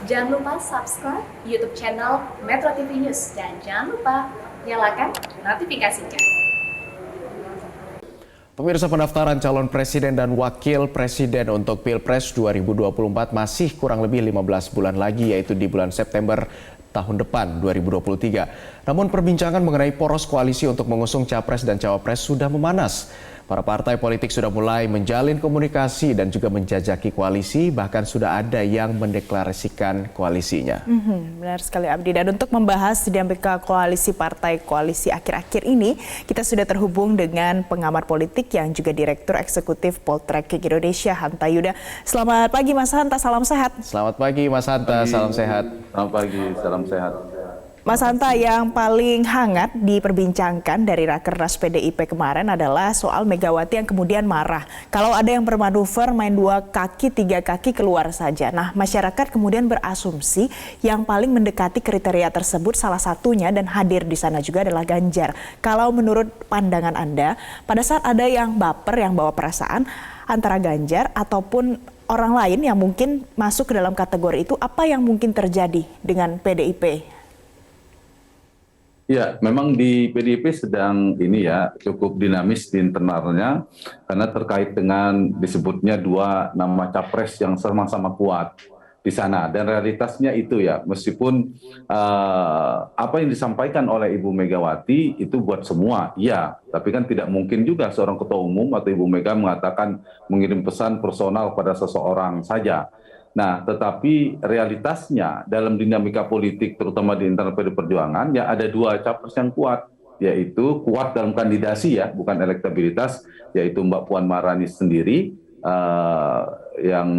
Jangan lupa subscribe YouTube channel Metro TV News dan jangan lupa nyalakan notifikasinya. Pemirsa, pendaftaran calon presiden dan wakil presiden untuk Pilpres 2024 masih kurang lebih 15 bulan lagi, yaitu di bulan September tahun depan 2023. Namun perbincangan mengenai poros koalisi untuk mengusung capres dan cawapres sudah memanas. Para partai politik sudah mulai menjalin komunikasi dan juga menjajaki koalisi, bahkan sudah ada yang mendeklarasikan koalisinya. Benar sekali, Abdi. Dan untuk membahas dinamika koalisi partai koalisi akhir-akhir ini, kita sudah terhubung dengan pengamat politik yang juga Direktur Eksekutif Poltreking Indonesia, Hanta Yuda. Selamat pagi Mas Hanta, salam sehat. Selamat pagi Mas Hanta, salam sehat. Selamat pagi, salam sehat. Mas Hanta, yang paling hangat diperbincangkan dari Rakernas PDIP kemarin adalah soal Megawati yang kemudian marah. Kalau ada yang bermanuver main 2 kaki, 3 kaki keluar saja. Nah, masyarakat kemudian berasumsi yang paling mendekati kriteria tersebut salah satunya dan hadir di sana juga adalah Ganjar. Kalau menurut pandangan Anda, pada saat ada yang baper, yang bawa perasaan antara Ganjar ataupun orang lain yang mungkin masuk ke dalam kategori itu, apa yang mungkin terjadi dengan PDIP? Ya, memang di PDIP sedang cukup dinamis di internalnya karena terkait dengan disebutnya 2 nama capres yang sama-sama kuat di sana, dan realitasnya itu ya, meskipun apa yang disampaikan oleh Ibu Megawati itu buat semua, iya, tapi kan tidak mungkin juga seorang ketua umum atau Ibu Mega mengatakan mengirim pesan personal pada seseorang saja. Nah, tetapi realitasnya dalam dinamika politik, terutama di internal PD Perjuangan, ya ada 2 capres yang kuat, yaitu kuat dalam kandidasi ya, bukan elektabilitas, yaitu Mbak Puan Maharani sendiri, yang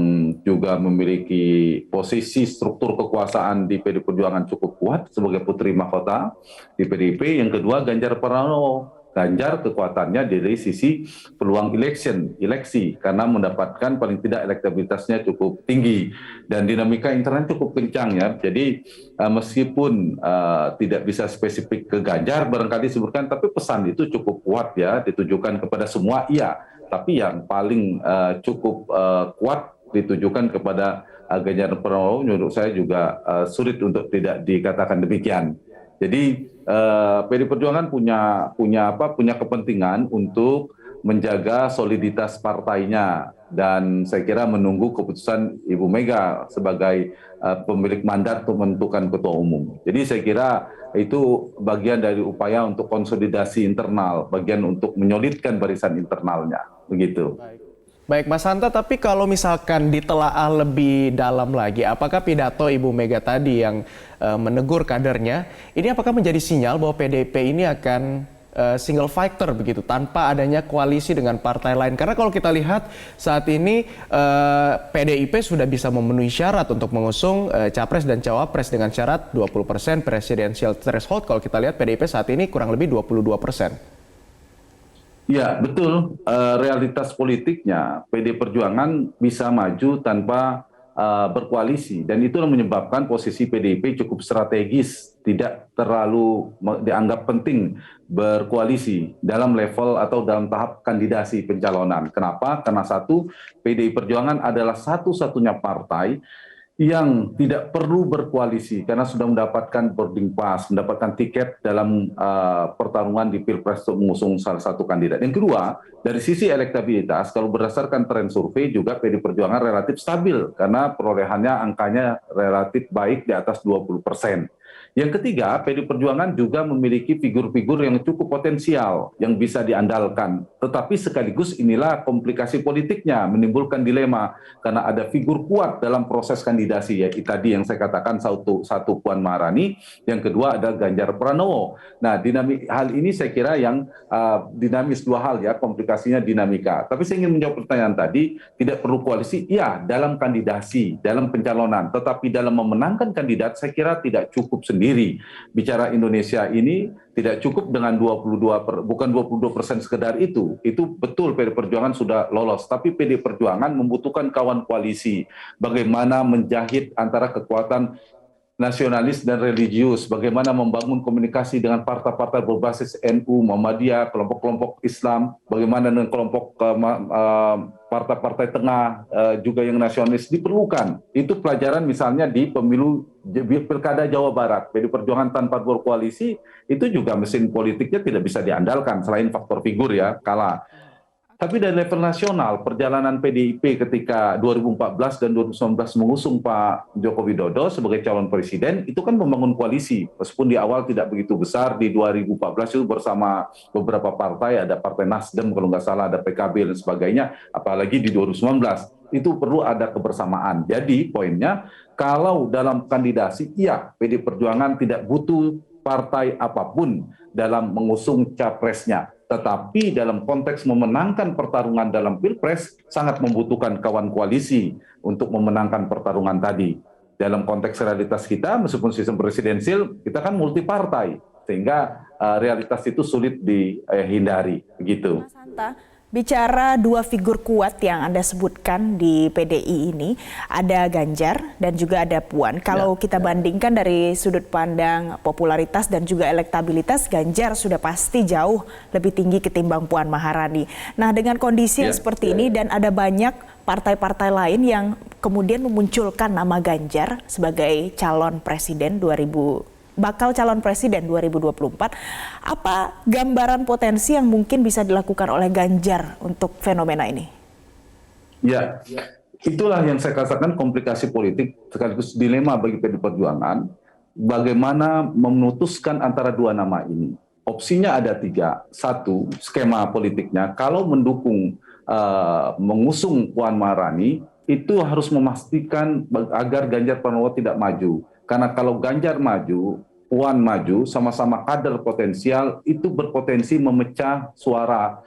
juga memiliki posisi struktur kekuasaan di PD Perjuangan cukup kuat sebagai putri mahkota di PDIP. Yang kedua, Ganjar Pranowo. Ganjar kekuatannya dari sisi peluang eleksi karena mendapatkan paling tidak elektabilitasnya cukup tinggi dan dinamika internal cukup kencang ya. Jadi meskipun tidak bisa spesifik ke Ganjar barangkali disebutkan, tapi pesan itu cukup kuat ya, ditujukan kepada semua, iya. Tapi yang paling cukup kuat ditujukan kepada Ganjar Pranowo, menurut saya juga sulit untuk tidak dikatakan demikian. Jadi PD Perjuangan punya kepentingan untuk menjaga soliditas partainya, dan saya kira menunggu keputusan Ibu Mega sebagai pemilik mandat untuk menentukan ketua umum. Jadi saya kira itu bagian dari upaya untuk konsolidasi internal, bagian untuk menyolidkan barisan internalnya, begitu. Baik Mas Hanta, tapi kalau misalkan ditelaah lebih dalam lagi, apakah pidato Ibu Mega tadi yang menegur kadernya, ini apakah menjadi sinyal bahwa PDIP ini akan single fighter begitu, tanpa adanya koalisi dengan partai lain? Karena kalau kita lihat saat ini PDIP sudah bisa memenuhi syarat untuk mengusung capres dan cawapres dengan syarat 20% presidensial threshold. Kalau kita lihat PDIP saat ini kurang lebih 22%. Ya, betul. Realitas politiknya PD Perjuangan bisa maju tanpa berkoalisi, dan itulah menyebabkan posisi PDIP cukup strategis, tidak terlalu dianggap penting berkoalisi dalam level atau dalam tahap kandidasi pencalonan. Kenapa? Karena satu, PDI Perjuangan adalah satu-satunya partai yang tidak perlu berkoalisi karena sudah mendapatkan boarding pass, mendapatkan tiket dalam pertarungan di Pilpres untuk mengusung salah satu kandidat. Yang kedua, dari sisi elektabilitas, kalau berdasarkan tren survei juga PD Perjuangan relatif stabil karena perolehannya angkanya relatif baik di atas 20%. Yang ketiga, PD Perjuangan juga memiliki figur-figur yang cukup potensial yang bisa diandalkan. Tetapi sekaligus inilah komplikasi politiknya, menimbulkan dilema karena ada figur kuat dalam proses kandidasi, yaitu tadi yang saya katakan satu Puan Maharani, yang kedua ada Ganjar Pranowo. Nah, hal ini saya kira yang dinamis, 2 hal ya, komplikasinya dinamika. Tapi saya ingin menjawab pertanyaan tadi, tidak perlu koalisi, ya dalam kandidasi, dalam pencalonan, tetapi dalam memenangkan kandidat saya kira tidak cukup sendiri. Bicara Indonesia ini tidak cukup dengan 22% sekedar itu. Itu betul PD Perjuangan sudah lolos, tapi PD Perjuangan membutuhkan kawan koalisi. Bagaimana menjahit antara kekuatan nasionalis dan religius, bagaimana membangun komunikasi dengan partai-partai berbasis NU, Muhammadiyah, kelompok-kelompok Islam, bagaimana dengan kelompok partai-partai tengah juga yang nasionalis diperlukan. Itu pelajaran misalnya di pemilu Pilkada Jawa Barat, PDI Perjuangan tanpa berkoalisi itu juga mesin politiknya tidak bisa diandalkan selain faktor figur ya kalah. Tapi dari level nasional, perjalanan PDIP ketika 2014 dan 2019 mengusung Pak Joko Widodo sebagai calon presiden, itu kan membangun koalisi. Meskipun di awal tidak begitu besar, di 2014 itu bersama beberapa partai, ada Partai Nasdem, kalau nggak salah ada PKB dan sebagainya, apalagi di 2019. Itu perlu ada kebersamaan. Jadi poinnya, kalau dalam kandidasi, iya PDI Perjuangan tidak butuh partai apapun dalam mengusung capresnya. Tetapi dalam konteks memenangkan pertarungan dalam Pilpres, sangat membutuhkan kawan koalisi untuk memenangkan pertarungan tadi. Dalam konteks realitas kita, meskipun sistem presidensial, kita kan multi partai, sehingga realitas itu sulit dihindari. Begitu. Mas Hanta, bicara dua figur kuat yang Anda sebutkan di PDI ini, ada Ganjar dan juga ada Puan. Kalau kita bandingkan dari sudut pandang popularitas dan juga elektabilitas, Ganjar sudah pasti jauh lebih tinggi ketimbang Puan Maharani. Nah, dengan kondisi yang seperti ini dan ada banyak partai-partai lain yang kemudian memunculkan nama Ganjar sebagai bakal calon presiden 2024, apa gambaran potensi yang mungkin bisa dilakukan oleh Ganjar untuk fenomena ini? Ya, itulah yang saya katakan komplikasi politik sekaligus dilema bagi PDI Perjuangan, bagaimana memutuskan antara dua nama ini. Opsinya ada tiga. Satu, skema politiknya, kalau mengusung Puan Maharani, itu harus memastikan agar Ganjar Pranowo tidak maju. Karena kalau Ganjar maju, Puan maju, sama-sama kader potensial, itu berpotensi memecah suara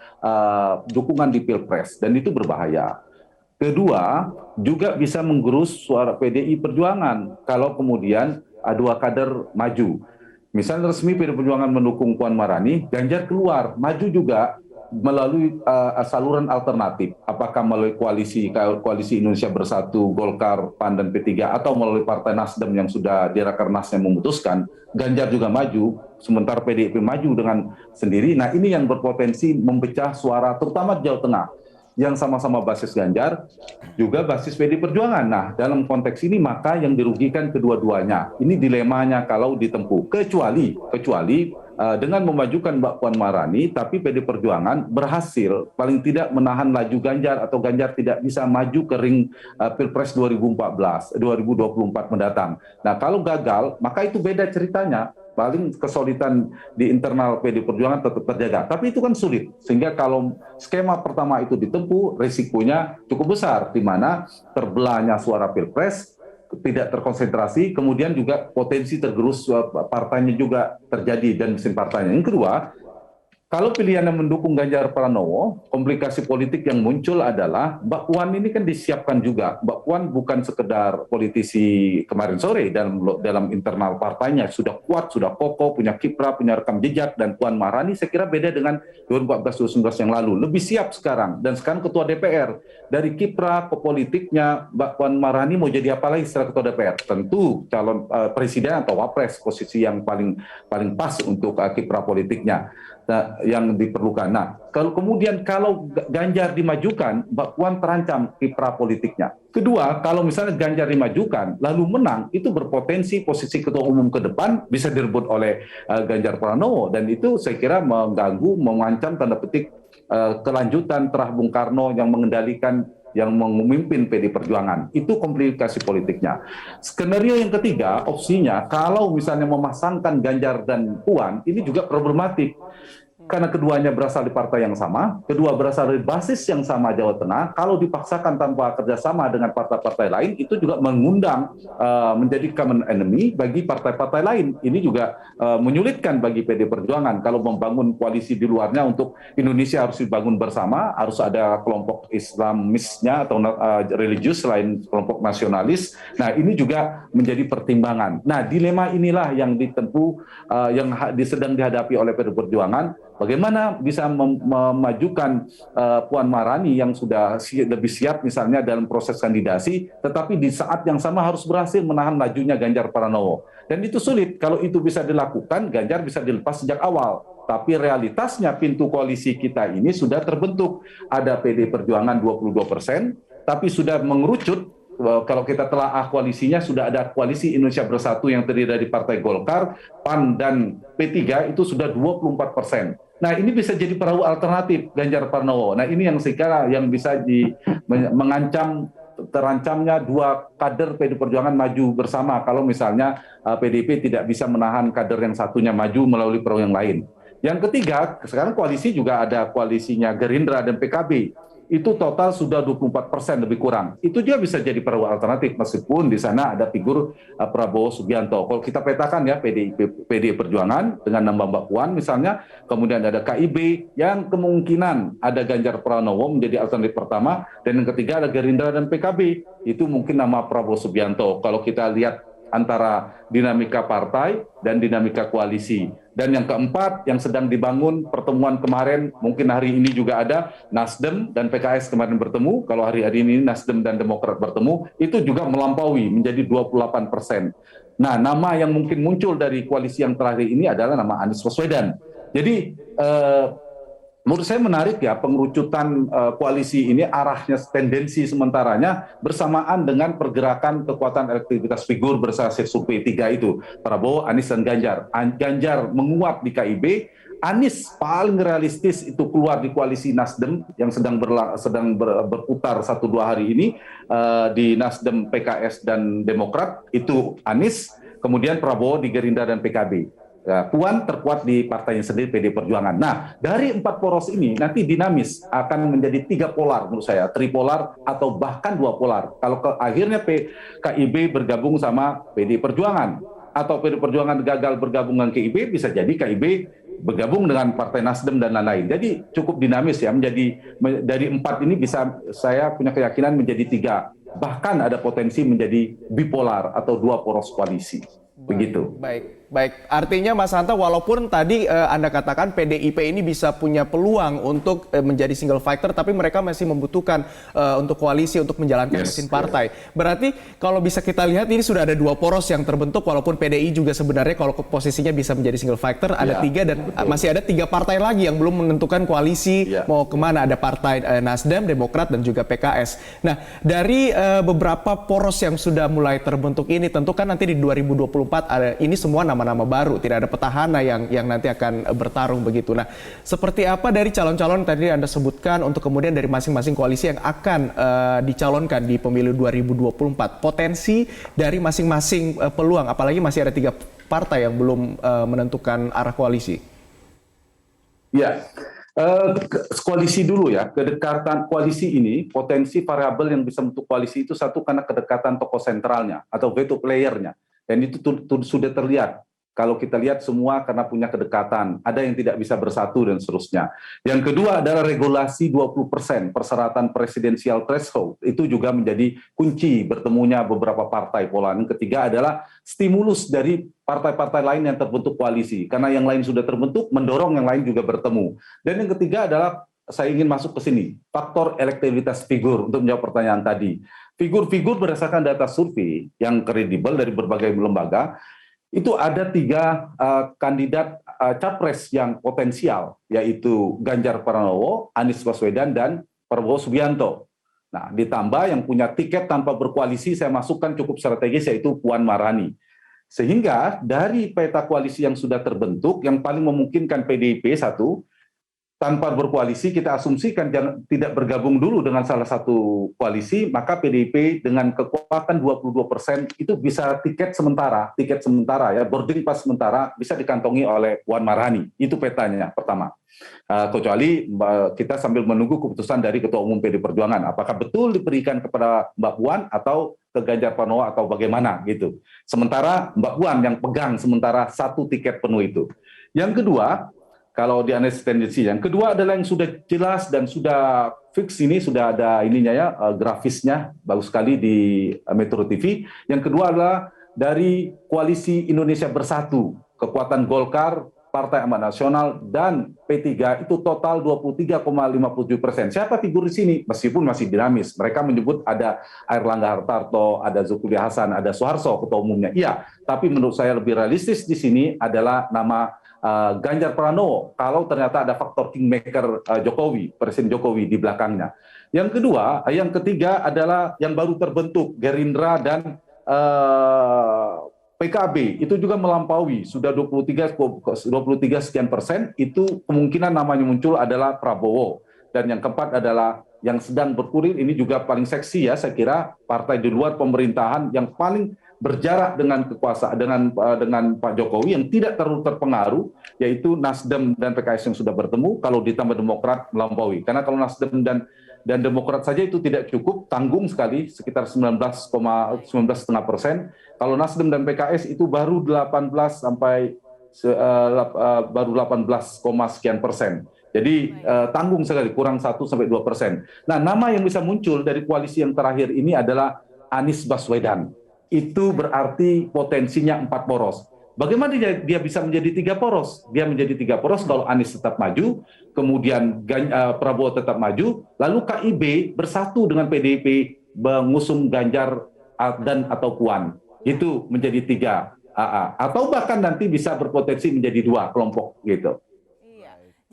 dukungan di Pilpres, dan itu berbahaya. Kedua, juga bisa menggerus suara PDI Perjuangan kalau kemudian dua kader maju. Misalnya resmi PDI Perjuangan mendukung Puan Maharani, Ganjar keluar, maju juga melalui saluran alternatif, apakah melalui koalisi Indonesia Bersatu, Golkar, PAN, dan P3, atau melalui Partai Nasdem yang sudah di Rakernasnya memutuskan, Ganjar juga maju, sementara PDIP maju dengan sendiri. Nah, ini yang berpotensi memecah suara, terutama di Jawa Tengah, yang sama-sama basis Ganjar, juga basis PDI Perjuangan. Nah, dalam konteks ini maka yang dirugikan kedua-duanya. Ini dilemanya kalau ditempuh, kecuali dengan memajukan Mbak Puan Maharani, tapi PDI Perjuangan berhasil paling tidak menahan laju Ganjar, atau Ganjar tidak bisa maju ke ring Pilpres 2024 mendatang. Nah, kalau gagal, maka itu beda ceritanya. Paling kesulitan di internal PDI Perjuangan tetap terjaga. Tapi itu kan sulit. Sehingga kalau skema pertama itu ditempuh, risikonya cukup besar, di mana terbelahnya suara Pilpres, tidak terkonsentrasi, kemudian juga potensi tergerus partainya juga terjadi dan mesin partainya. Yang kedua, kalau pilihannya mendukung Ganjar Pranowo, komplikasi politik yang muncul adalah Mbak Puan ini kan disiapkan juga. Mbak Puan bukan sekedar politisi kemarin sore dalam internal partainya, sudah kuat, sudah kokoh, punya kiprah, punya rekam jejak, dan Puan Maharani saya kira beda dengan 2014-2019 yang lalu. Lebih siap sekarang, dan sekarang Ketua DPR. Dari kiprah ke politiknya, Mbak Puan Maharani mau jadi apa lagi setelah Ketua DPR? Tentu calon presiden atau wapres, posisi yang paling pas untuk kiprah politiknya yang diperlukan. Nah, kalau Ganjar dimajukan, Mbak Puan terancam kiprah politiknya. Kedua, kalau misalnya Ganjar dimajukan lalu menang, itu berpotensi posisi ketua umum ke depan bisa direbut oleh Ganjar Pranowo, dan itu saya kira mengganggu, mengancam tanda petik kelanjutan terah Bung Karno yang mengendalikan, yang memimpin PDI Perjuangan. Itu komplikasi politiknya. Skenario yang ketiga, opsinya, kalau misalnya memasangkan Ganjar dan Puan, ini juga problematik. Karena keduanya berasal di partai yang sama, kedua berasal dari basis yang sama Jawa Tengah, kalau dipaksakan tanpa kerjasama dengan partai-partai lain, itu juga mengundang menjadi common enemy bagi partai-partai lain. Ini juga menyulitkan bagi PDI Perjuangan kalau membangun koalisi di luarnya. Untuk Indonesia harus dibangun bersama, harus ada kelompok Islamisnya atau religius selain kelompok nasionalis. Nah, ini juga menjadi pertimbangan. Nah, dilema inilah yang ditempuh, yang sedang dihadapi oleh PDI Perjuangan. Bagaimana bisa memajukan Puan Maharani yang sudah lebih siap misalnya dalam proses kandidasi, tetapi di saat yang sama harus berhasil menahan lajunya Ganjar Pranowo. Dan itu sulit. Kalau itu bisa dilakukan, Ganjar bisa dilepas sejak awal. Tapi realitasnya pintu koalisi kita ini sudah terbentuk. Ada PD Perjuangan 22%, tapi sudah mengerucut. Kalau kita telaah koalisinya, sudah ada koalisi Indonesia Bersatu yang terdiri dari Partai Golkar, PAN, dan P3 itu sudah 24%. Nah, ini bisa jadi perahu alternatif Ganjar Pranowo. Nah, ini yang saya kira yang bisa mengancam terancamnya dua kader PDI Perjuangan maju bersama kalau misalnya PDIP tidak bisa menahan kader yang satunya maju melalui perahu yang lain. Yang ketiga, sekarang koalisi juga ada koalisinya Gerindra dan PKB. Itu total sudah 24% lebih kurang. Itu juga bisa jadi perahu alternatif meskipun di sana ada figur Prabowo Subianto. Kalau kita petakan ya PDI Perjuangan dengan nama Mbak Puan misalnya, kemudian ada KIB yang kemungkinan ada Ganjar Pranowo menjadi alternatif pertama, dan yang ketiga ada Gerindra dan PKB. Itu mungkin nama Prabowo Subianto. Kalau kita lihat antara dinamika partai dan dinamika koalisi. Dan yang keempat, yang sedang dibangun pertemuan kemarin, mungkin hari ini juga ada, Nasdem dan PKS kemarin bertemu, kalau hari ini Nasdem dan Demokrat bertemu, itu juga melampaui menjadi 28%. Nah, nama yang mungkin muncul dari koalisi yang terakhir ini adalah nama Anies Baswedan. Jadi, menurut saya menarik ya pengerucutan koalisi ini, arahnya tendensi sementaranya bersamaan dengan pergerakan kekuatan elektabilitas figur berdasarkan survei 3 itu, Prabowo, Anies, dan Ganjar. Ganjar menguat di KIB, Anies paling realistis itu keluar di koalisi Nasdem yang sedang berputar 1-2 hari ini di Nasdem, PKS, dan Demokrat, itu Anies, kemudian Prabowo di Gerindra dan PKB. Puan terkuat di partainya sendiri PDI Perjuangan. Nah, dari 4 poros ini nanti dinamis akan menjadi 3 polar menurut saya, tripolar atau bahkan 2 polar. Kalau akhirnya KIB bergabung sama PDI Perjuangan atau PDI Perjuangan gagal bergabung dengan KIB, bisa jadi KIB bergabung dengan Partai Nasdem dan lain-lain. Jadi cukup dinamis ya, menjadi dari 4 ini bisa saya punya keyakinan menjadi 3. Bahkan ada potensi menjadi bipolar atau 2 poros koalisi. Begitu. Baik. Artinya Mas Hanta, walaupun tadi Anda katakan PDIP ini bisa punya peluang untuk menjadi single fighter, tapi mereka masih membutuhkan untuk koalisi untuk menjalankan mesin partai. Berarti kalau bisa kita lihat ini sudah ada 2 poros yang terbentuk, walaupun PDI juga sebenarnya kalau posisinya bisa menjadi single fighter, ada 3 dan masih ada 3 partai lagi yang belum menentukan koalisi mau kemana. Ada partai Nasdem, Demokrat, dan juga PKS. Nah, dari beberapa poros yang sudah mulai terbentuk ini, tentu kan nanti di 2024 ada ini semua nama-nama baru, tidak ada petahana yang nanti akan bertarung begitu. Nah, seperti apa dari calon-calon tadi Anda sebutkan untuk kemudian dari masing-masing koalisi yang akan dicalonkan di pemilu 2024? Potensi dari masing-masing peluang, apalagi masih ada 3 partai yang belum menentukan arah koalisi. Ya, koalisi dulu ya. Kedekatan koalisi ini, potensi variabel yang bisa membentuk koalisi itu satu karena kedekatan tokoh sentralnya atau veto playernya. Dan itu sudah terlihat. Kalau kita lihat semua karena punya kedekatan, ada yang tidak bisa bersatu dan seterusnya. Yang kedua adalah regulasi 20%, persyaratan presidensial threshold. Itu juga menjadi kunci bertemunya beberapa partai pola. Yang ketiga adalah stimulus dari partai-partai lain yang terbentuk koalisi. Karena yang lain sudah terbentuk, mendorong yang lain juga bertemu. Dan yang ketiga adalah, saya ingin masuk ke sini, faktor elektabilitas figur untuk menjawab pertanyaan tadi. Figur-figur berdasarkan data survei yang kredibel dari berbagai lembaga, itu ada 3 kandidat capres yang potensial, yaitu Ganjar Pranowo, Anies Baswedan, dan Prabowo Subianto. Nah, ditambah yang punya tiket tanpa berkoalisi, saya masukkan cukup strategis, yaitu Puan Maharani. Sehingga dari peta koalisi yang sudah terbentuk, yang paling memungkinkan PDIP satu, tanpa berkoalisi, kita asumsikan tidak bergabung dulu dengan salah satu koalisi, maka PDIP dengan kekuatan 22% itu bisa tiket sementara ya, boarding pass sementara bisa dikantongi oleh Puan Maharani. Itu petanya pertama. Kecuali kita sambil menunggu keputusan dari Ketua Umum PDI Perjuangan, apakah betul diberikan kepada Mbak Puan atau ke Ganjar Pranowo atau bagaimana gitu. Sementara Mbak Puan yang pegang sementara 1 tiket penuh itu. Yang kedua, kalau di analisis tendensi, yang kedua adalah yang sudah jelas dan sudah fix, ini sudah ada ininya ya, grafisnya bagus sekali di Metro TV. Yang kedua adalah dari koalisi Indonesia Bersatu, kekuatan Golkar, Partai Amanat Nasional, dan P3 itu total 23,57%. Siapa figur di sini? Meskipun masih dinamis. Mereka menyebut ada Airlangga Hartarto, ada Zulkifli Hasan, ada Soeharto ketua umumnya. Iya, tapi menurut saya lebih realistis di sini adalah nama Ganjar Pranowo. Kalau ternyata ada faktor kingmaker Jokowi, Presiden Jokowi di belakangnya. Yang ketiga adalah yang baru terbentuk Gerindra dan PKB itu juga melampaui, sudah 23 sekian persen, itu kemungkinan namanya muncul adalah Prabowo. Dan yang keempat adalah yang sedang berkurir, ini juga paling seksi ya, saya kira partai di luar pemerintahan yang paling berjarak dengan kekuasaan, dengan Pak Jokowi yang tidak terlalu terpengaruh, yaitu Nasdem dan PKS yang sudah bertemu, kalau ditambah Demokrat melampaui. Karena kalau Nasdem dan Demokrat saja itu tidak cukup, tanggung sekali, sekitar 19,5%. Kalau Nasdem dan PKS itu baru 18 sekian persen. Jadi tanggung sekali, kurang 1-2%. Nah, nama yang bisa muncul dari koalisi yang terakhir ini adalah Anies Baswedan. Itu berarti potensinya 4 poros. Bagaimana dia bisa menjadi 3 poros? Dia menjadi 3 poros kalau Anies tetap maju, kemudian Prabowo tetap maju, lalu KIB bersatu dengan PDIP mengusung Ganjar dan atau Puan. Itu menjadi 3 AA. Atau bahkan nanti bisa berpotensi menjadi 2 kelompok gitu.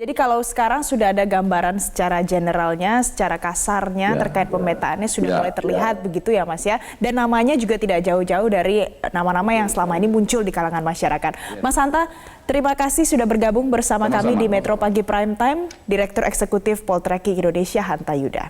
Jadi kalau sekarang sudah ada gambaran secara generalnya, secara kasarnya terkait pemetaannya sudah mulai terlihat begitu ya Mas ya. Dan namanya juga tidak jauh-jauh dari nama-nama yang selama ini muncul di kalangan masyarakat. Mas Hanta, terima kasih sudah bergabung bersama kami di Metro Pagi Prime Time, Direktur Eksekutif Poltreking Indonesia Hanta Yuda.